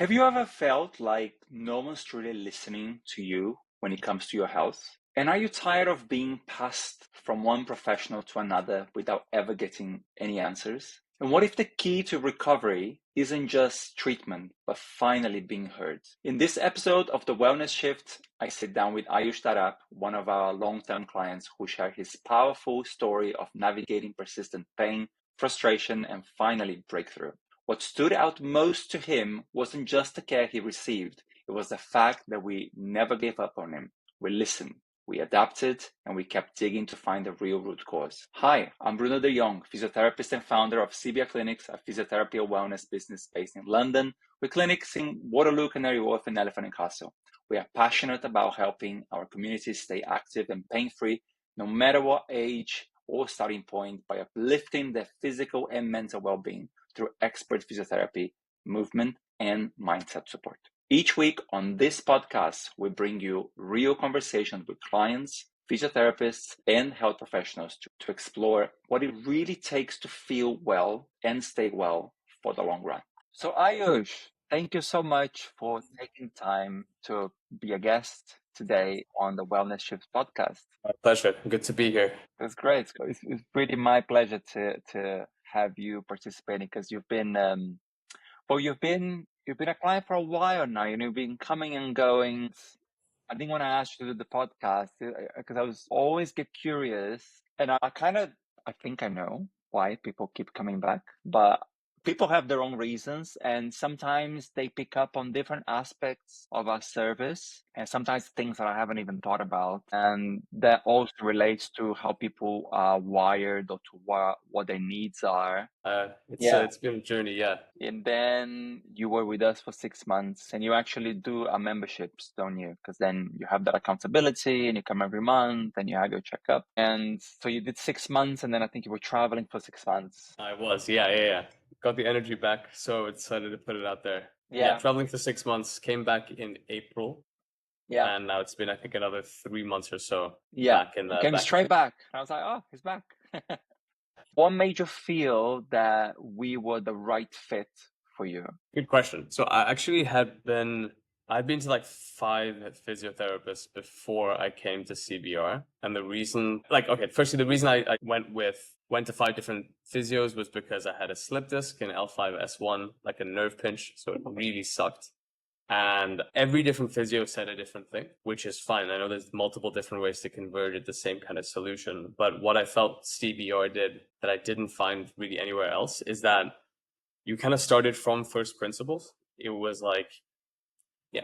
Have you ever felt like no one's truly listening to you when it comes to your health? And are you tired of being passed from one professional to another without ever getting any answers? And what if the key to recovery isn't just treatment, but finally being heard? In this episode of The Wellness Shift, I sit down with Ayush, one of our long-term clients, who shared his powerful story of navigating persistent pain, frustration, and finally breakthrough. What stood out most to him wasn't just the care he received, it was the fact that we never gave up on him. We listened, we adapted, and we kept digging to find the real root cause. Hi, I'm Bruno de Jong, physiotherapist and founder of CBA Clinics, a physiotherapy and wellness business based in London, with clinics in Waterloo, Canary Wharf, and Elephant and Castle. We are passionate about helping our communities stay active and pain-free, no matter what age or starting point, by uplifting their physical and mental well-being through expert physiotherapy, movement, and mindset support. Each week on this podcast, we bring you real conversations with clients, physiotherapists, and health professionals to explore what it really takes to feel well and stay well for the long run. So Ayush, thank you so much for taking time to be a guest today on the Wellness Shift podcast. My pleasure. Good to be here. That's great. It's really my pleasure to have you participating because you've been a client for a while now. You've been coming and going. I didn't want to ask you to do the podcast because I was always get curious, and I think I know why people keep coming back, but people have their own reasons, and sometimes they pick up on different aspects of our service, and sometimes things that I haven't even thought about, and that also relates to how people are wired or to what their needs are. It's been a journey, yeah. And then you were with us for 6 months, and you actually do our memberships, don't you? Because then you have that accountability, and you come every month, and you have your checkup. And so you did 6 months, and then I think you were traveling for 6 months. I was, yeah. Got the energy back, so decided to put it out there. Yeah. Traveling for 6 months, came back in April. Yeah. And now it's been, I think, another 3 months or so. Yeah. Back in Came straight back. And I was like, oh, he's back. What made you feel that we were the right fit for you? Good question. So I actually I'd been to like 5 physiotherapists before I came to CBR. And the reason, firstly, the reason I went to 5 different physios was because I had a slip disc in L5-S1, like a nerve pinch. So it really sucked. And every different physio said a different thing, which is fine. I know there's multiple different ways to convert it, the same kind of solution. But what I felt CBR did that I didn't find really anywhere else is that you kind of started from first principles. It was like,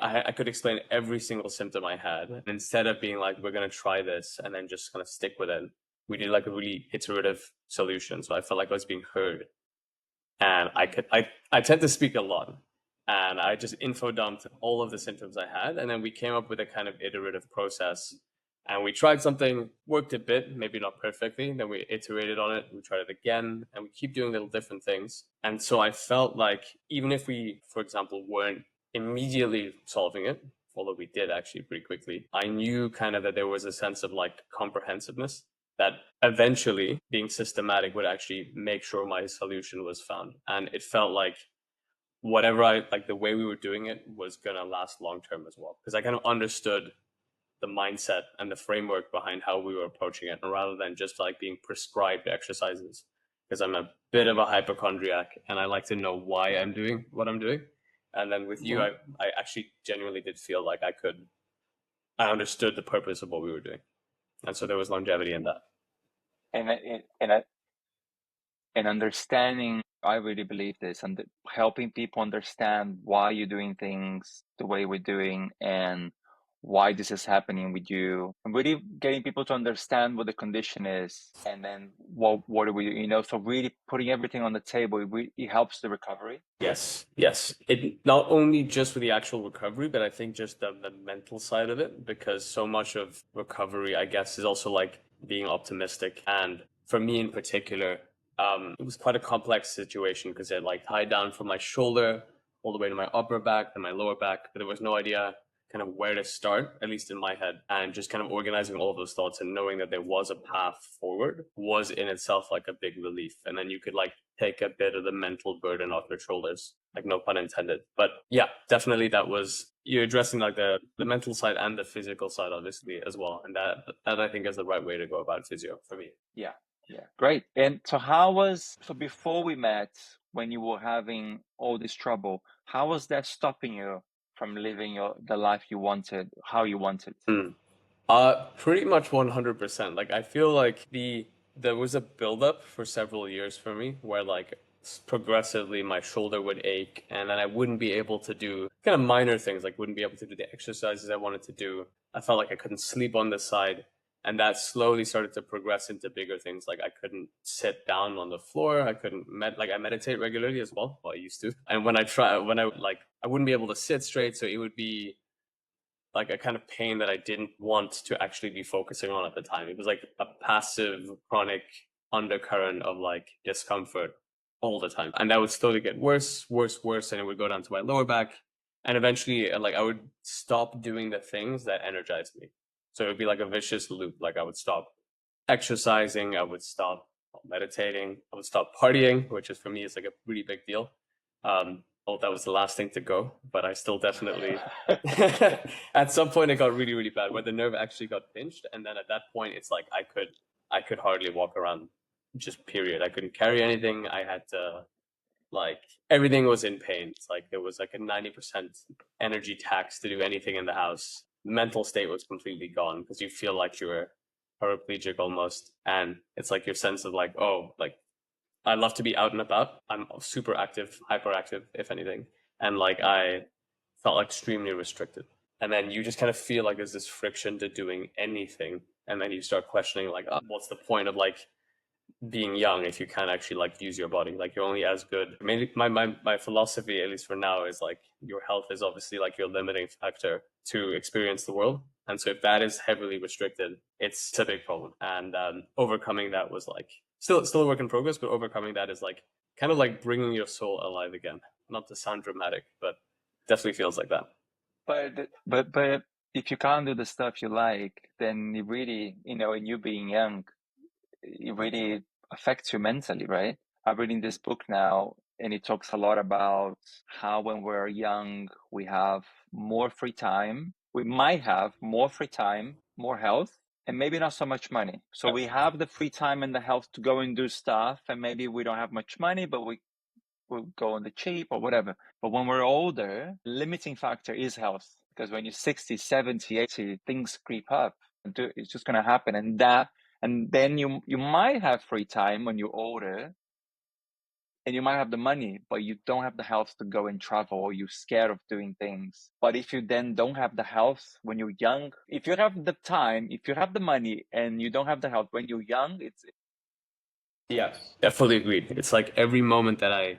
I could explain every single symptom I had. And instead of being like, we're going to try this and then just kind of stick with it, we did like a really iterative solution. So I felt like I was being heard. And I tend to speak a lot. And I just info dumped all of the symptoms I had. And then we came up with a kind of iterative process. And we tried something, worked a bit, maybe not perfectly. Then we iterated on it. We tried it again. And we keep doing little different things. And so I felt like even if we, for example, weren't immediately solving it, although we did actually pretty quickly, I knew kind of that there was a sense of like comprehensiveness that eventually being systematic would actually make sure my solution was found. And it felt like whatever the way we were doing it was going to last long term as well. Because I kind of understood the mindset and the framework behind how we were approaching it, rather than just like being prescribed exercises. Because I'm a bit of a hypochondriac and I like to know why I'm doing what I'm doing. And then with you, I actually genuinely did feel like I understood the purpose of what we were doing. And so there was longevity in that. And understanding, I really believe this, and helping people understand why you're doing things the way we're doing and why this is happening with you, and really getting people to understand what the condition is, and then what do we do, so really putting everything on the table, it helps the recovery. Yes. It not only just for the actual recovery, but I think just the mental side of it, because so much of recovery, I guess, is also like being optimistic. And for me in particular, it was quite a complex situation because it like tied down from my shoulder all the way to my upper back and my lower back, but there was no idea kind of where to start, at least in my head, and just kind of organizing all of those thoughts and knowing that there was a path forward was in itself like a big relief. And then you could like take a bit of the mental burden off your shoulders, like no pun intended. But yeah, definitely that was, you're addressing like the mental side and the physical side, obviously, as well. And that I think is the right way to go about physio for me. Yeah. Yeah. Great. And so before we met, when you were having all this trouble, how was that stopping you from living the life you wanted, how you wanted? Mm. Pretty much 100%. Like I feel like there was a buildup for several years for me where like progressively my shoulder would ache and then I wouldn't be able to do kind of minor things, like wouldn't be able to do the exercises I wanted to do. I felt like I couldn't sleep on the side. And that slowly started to progress into bigger things. Like I couldn't sit down on the floor. I couldn't like I meditate regularly as well. Well, I used to. And I wouldn't be able to sit straight. So it would be like a kind of pain that I didn't want to actually be focusing on at the time. It was like a passive, chronic undercurrent of like discomfort all the time. And that would slowly get worse, worse, worse. And it would go down to my lower back. And eventually, like, I would stop doing the things that energized me. So it would be like a vicious loop. Like, I would stop exercising, I would stop meditating, I would stop partying, which is for me is like a really big deal. Oh, that was the last thing to go, but I still definitely at some point it got really, really bad where the nerve actually got pinched. And then at that point it's like I could hardly walk around, just period. I couldn't carry anything. I had to like everything was in pain. It's like there was like a 90% energy tax to do anything in the house. Mental state was completely gone because you feel like you're paraplegic almost. And it's like your sense of like, oh, like I love to be out and about. I'm super active, hyperactive, if anything. And like I felt extremely restricted. And then you just kind of feel like there's this friction to doing anything. And then you start questioning like, oh, what's the point of like being young if you can't actually like use your body? Like you're only as good. Maybe my philosophy, at least for now, is like your health is obviously like your limiting factor to experience the world. And so if that is heavily restricted, it's a big problem. And overcoming that was like still a work in progress, but overcoming that is like kind of like bringing your soul alive again. Not to sound dramatic, but definitely feels like that. But if you can't do the stuff you like, then it really, and you being young, it really affects you mentally, right? I'm reading this book now, and it talks a lot about how when we're young, we have more free time. We might have more free time, more health, and maybe not so much money. So we have the free time and the health to go and do stuff, and maybe we don't have much money, but we'll go on the cheap or whatever. But when we're older, the limiting factor is health, because when you're 60, 70, 80, things creep up. It's just going to happen. And then you might have free time when you're older, and you might have the money, but you don't have the health to go and travel, or you're scared of doing things. But if you then don't have the health when you're young, if you have the time, if you have the money and you don't have the health when you're young, it's Yeah, I fully agreed. It's like every moment that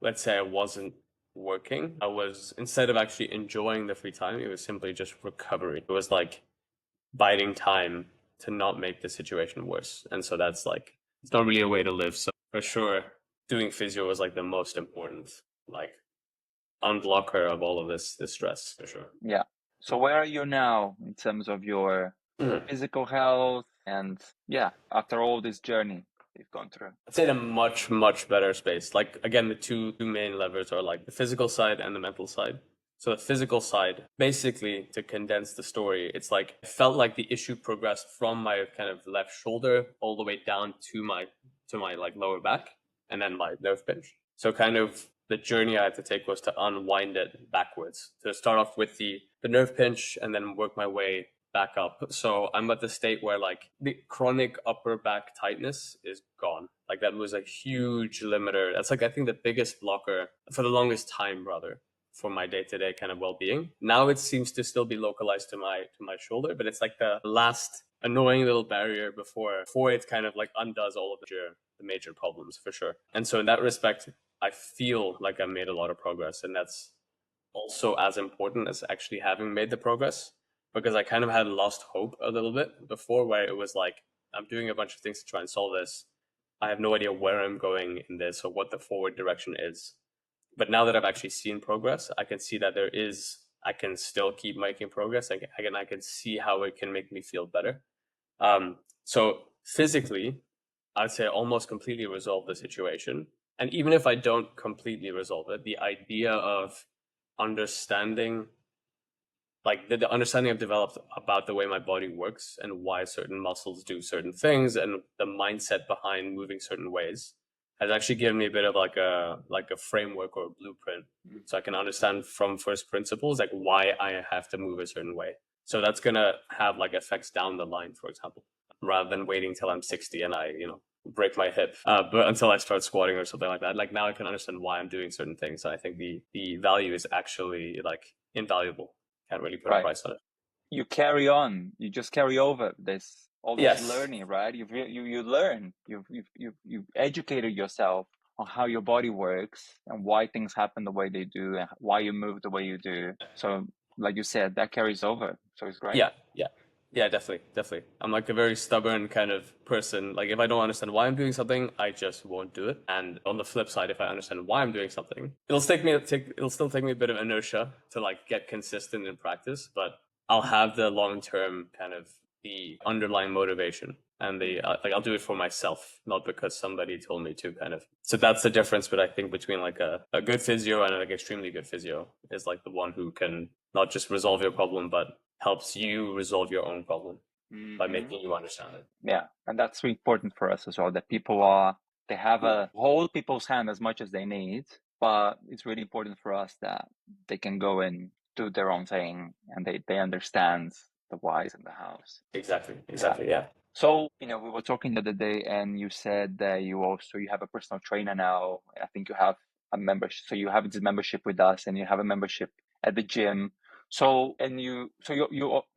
let's say I wasn't working, I was, instead of actually enjoying the free time, it was simply just recovery. It was like biding time to not make the situation worse. And so that's like, it's not really a way to live. So for sure, doing physio was like the most important, like unblocker of all of this stress for sure. yeah. So where are you now in terms of your physical health and yeah, after all this journey you've gone through? I'd say in a much, much better space. Like again, the two main levers are like the physical side and the mental side. So the physical side, basically to condense the story, it's like I felt like the issue progressed from my kind of left shoulder all the way down to my like lower back and then my nerve pinch. So kind of the journey I had to take was to unwind it backwards. To start off with the nerve pinch and then work my way back up. So I'm at the state where like the chronic upper back tightness is gone. Like that was a huge limiter. That's like I think the biggest blocker for the longest time rather for my day-to-day kind of well-being. Now it seems to still be localized to my shoulder, but it's like the last annoying little barrier before it kind of like undoes all of the major problems for sure. And so in that respect, I feel like I made a lot of progress, and that's also as important as actually having made the progress, because I kind of had lost hope a little bit before, where it was like, I'm doing a bunch of things to try and solve this. I have no idea where I'm going in this or what the forward direction is. But now that I've actually seen progress, I can see that I can still keep making progress. I can see how it can make me feel better. So physically, I'd say almost completely resolve the situation. And even if I don't completely resolve it, the idea of understanding, like the understanding I've developed about the way my body works and why certain muscles do certain things and the mindset behind moving certain ways has actually given me a bit of like a framework or a blueprint, so I can understand from first principles like why I have to move a certain way. So that's gonna have like effects down the line, for example, rather than waiting till I'm 60 and I, break my hip, but until I start squatting or something like that. Like now I can understand why I'm doing certain things. And I think the value is actually like invaluable. Can't really put a Right. price on it. You carry on. You just carry over all this Yes. learning, right? You learn. You've educated yourself on how your body works and why things happen the way they do and why you move the way you do. So, like you said, that carries over. So it's great. Yeah. Yeah. Yeah, definitely, definitely. I'm like a very stubborn kind of person. Like if I don't understand why I'm doing something, I just won't do it. And on the flip side, if I understand why I'm doing something, it'll still take me a bit of inertia to like get consistent in practice, but I'll have the long term kind of the underlying motivation and the like I'll do it for myself, not because somebody told me to kind of. So that's the difference, but I think between like a good physio and like extremely good physio is like the one who can not just resolve your problem, but helps you resolve your own problem by making you understand it. Yeah, and that's really important for us as well, that they have a hold people's hand as much as they need, but it's really important for us that they can go and do their own thing and they understand the whys and the hows. Exactly, yeah. So, we were talking the other day and you said that you have a personal trainer now. I think you have a membership. So you have this membership with us and you have a membership at the gym. So, you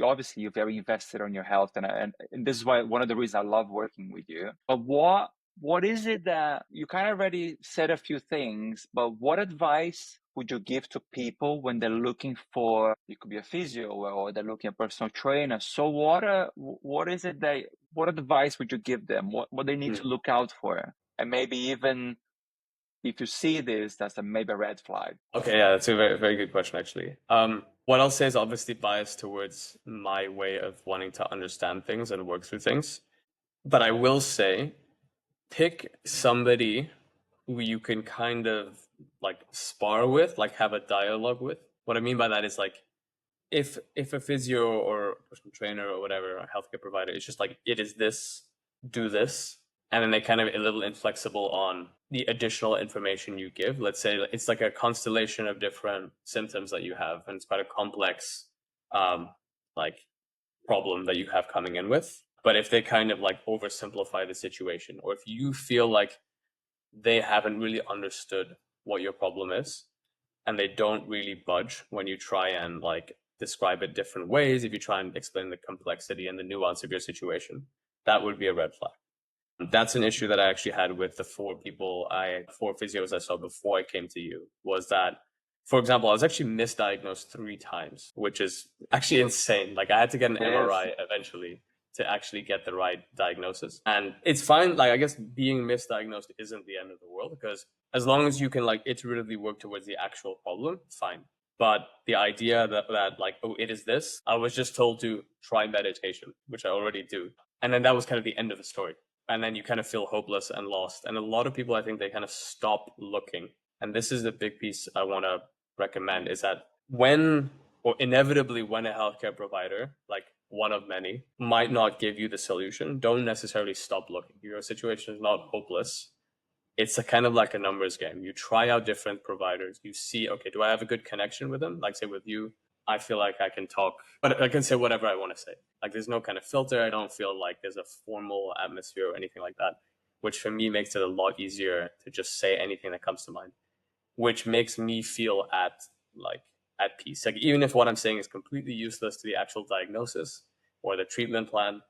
obviously you're very invested on your health and this is why one of the reasons I love working with you. But what is it that you kind of already said a few things, but what advice would you give to people when they're looking for, it could be a physio or they're looking at a personal trainer? So what advice would you give them? What they need to look out for? And maybe even if you see this, that's maybe a red flag. Okay, yeah, that's a very, very good question, actually. What I'll say is obviously biased towards my way of wanting to understand things and work through things. But I will say, pick somebody who you can kind of like spar with, like have a dialogue with. What I mean by that is like if a physio or personal trainer or whatever, a healthcare provider is just like, it is this, do this, and then they kind of a little inflexible on the additional information you give. Let's say it's like a constellation of different symptoms that you have, and it's quite a complex like problem that you have coming in with. But if they kind of like oversimplify the situation, or if you feel like they haven't really understood what your problem is, and they don't really budge when you try and like describe it different ways, if you try and explain the complexity and the nuance of your situation, that would be a red flag. That's an issue that I actually had with the four physios I saw before I came to you, was that, for example, I was actually misdiagnosed 3 times, which is actually insane. Like I had to get an MRI eventually to actually get the right diagnosis. And it's fine. Like I guess being misdiagnosed isn't the end of the world, because as long as you can like iteratively work towards the actual problem, fine. But the idea that like, oh, it is this, I was just told to try meditation, which I already do. And then that was kind of the end of the story. And then you kind of feel hopeless and lost. And a lot of people, I think, they kind of stop looking. And this is the big piece I want to recommend, is that inevitably when a healthcare provider, like one of many, might not give you the solution, don't necessarily stop looking. Your situation is not hopeless. It's a kind of like a numbers game. You try out different providers. You see, okay, do I have a good connection with them? Like say with you, I feel like I can talk, but I can say whatever I want to say. Like there's no kind of filter. I don't feel like there's a formal atmosphere or anything like that, which for me makes it a lot easier to just say anything that comes to mind, which makes me feel at peace. Like even if what I'm saying is completely useless to the actual diagnosis or the treatment plan,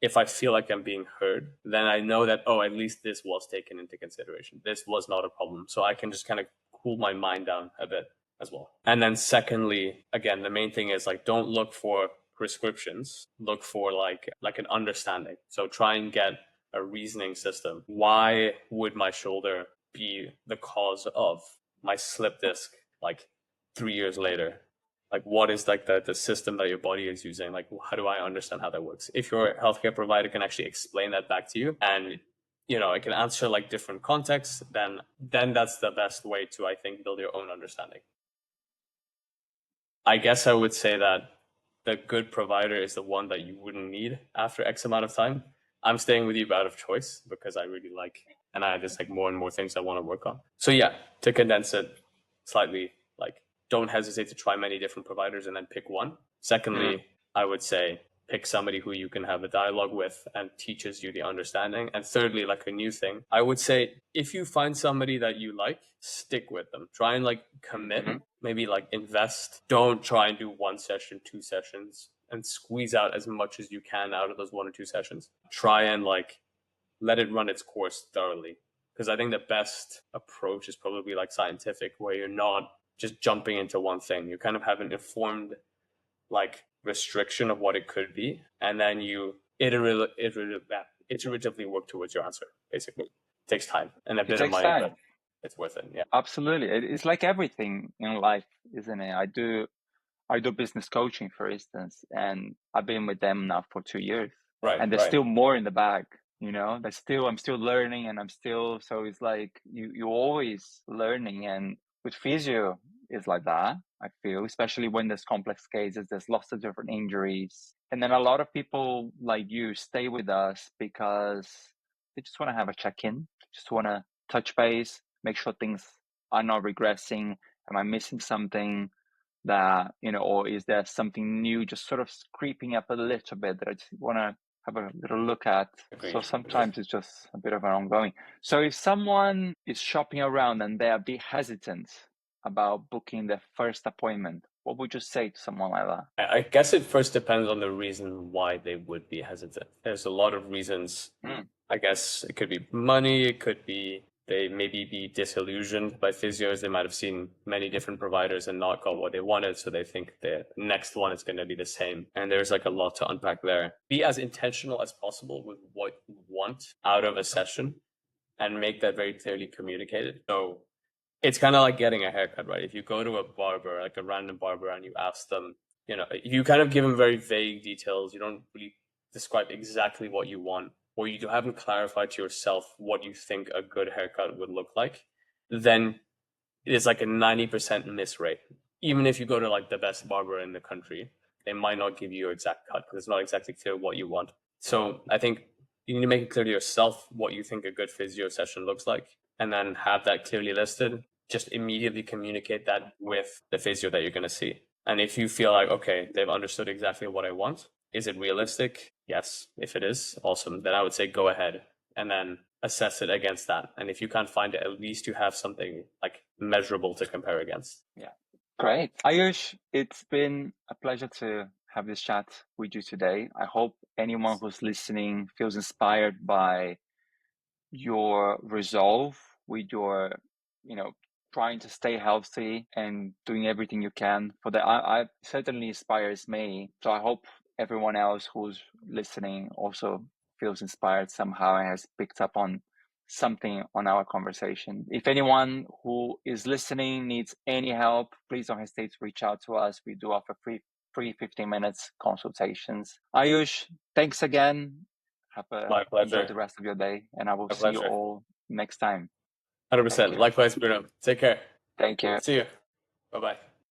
if I feel like I'm being heard, then I know that, oh, at least this was taken into consideration. This was not a problem. So I can just kind of cool my mind down a bit as well. And then secondly, again, the main thing is like, don't look for prescriptions, look for like an understanding. So try and get a reasoning system. Why would my shoulder be the cause of my slip disc like 3 years later? Like what is like the system that your body is using? Like how do I understand how that works? If your healthcare provider can actually explain that back to you, and it can answer like different contexts, then that's the best way to, I think, build your own understanding. I guess I would say that the good provider is the one that you wouldn't need after X amount of time. I'm staying with you out of choice because I really like, and I just like more and more things I want to work on. So yeah, to condense it slightly, like don't hesitate to try many different providers and then pick one. Secondly, I would say pick somebody who you can have a dialogue with and teaches you the understanding. And thirdly, like a new thing, I would say if you find somebody that you like, stick with them. Try and like commit, maybe like invest. Don't try and do 1 session, 2 sessions, and squeeze out as much as you can out of those 1 or 2 sessions. Try and like let it run its course thoroughly. Because I think the best approach is probably like scientific, where you're not just jumping into one thing. You kind of have an informed like restriction of what it could be, and then you iteratively work towards your answer. Basically, it takes time and a bit of money, but it's worth it. Yeah, absolutely. It's like everything in life, isn't it? I do business coaching, for instance, and I've been with them now for 2 years, and there's still more in the bag. I'm still learning, and so it's like you're always learning, and with physio, it's like that. I feel, especially when there's complex cases, there's lots of different injuries, and then a lot of people like you stay with us because they just want to have a check-in, just want to touch base, make sure things are not regressing. Am I missing something? That, or is there something new just sort of creeping up a little bit that I just want to have a little look at? agreed. So sometimes it's just a bit of an ongoing. So if someone is shopping around and they're a bit hesitant about booking their first appointment, what would you say to someone like that? I guess it first depends on the reason why they would be hesitant. There's a lot of reasons. I guess it could be money, it could be they maybe be disillusioned by physios. They might have seen many different providers and not got what they wanted, so they think the next one is going to be the same. And there's like a lot to unpack there. Be as intentional as possible with what you want out of a session and make that very clearly communicated. So it's kind of like getting a haircut, right? If you go to a barber, like a random barber, and you ask them, you kind of give them very vague details. You don't really describe exactly what you want, or you haven't clarified to yourself what you think a good haircut would look like, then it's like a 90% miss rate. Even if you go to like the best barber in the country, they might not give you your exact cut because it's not exactly clear what you want. So I think you need to make it clear to yourself what you think a good physio session looks like, and then have that clearly listed. Just immediately communicate that with the physio that you're going to see. And if you feel like, okay, they've understood exactly what I want, is it realistic? Yes. If it is, awesome. Then I would say go ahead and then assess it against that. And if you can't find it, at least you have something like measurable to compare against. Yeah. Great. Ayush, it's been a pleasure to have this chat with you today. I hope anyone who's listening feels inspired by your resolve, with your, trying to stay healthy and doing everything you can for that. I certainly inspires me. So I hope everyone else who's listening also feels inspired somehow and has picked up on something on our conversation. If anyone who is listening needs any help, please don't hesitate to reach out to us. We do offer free 15 minutes consultations. Ayush, thanks again. My pleasure. Enjoy the rest of your day, and I will see you all next time. 100%. Likewise, Bruno. Take care. Thank you. See you. Bye-bye.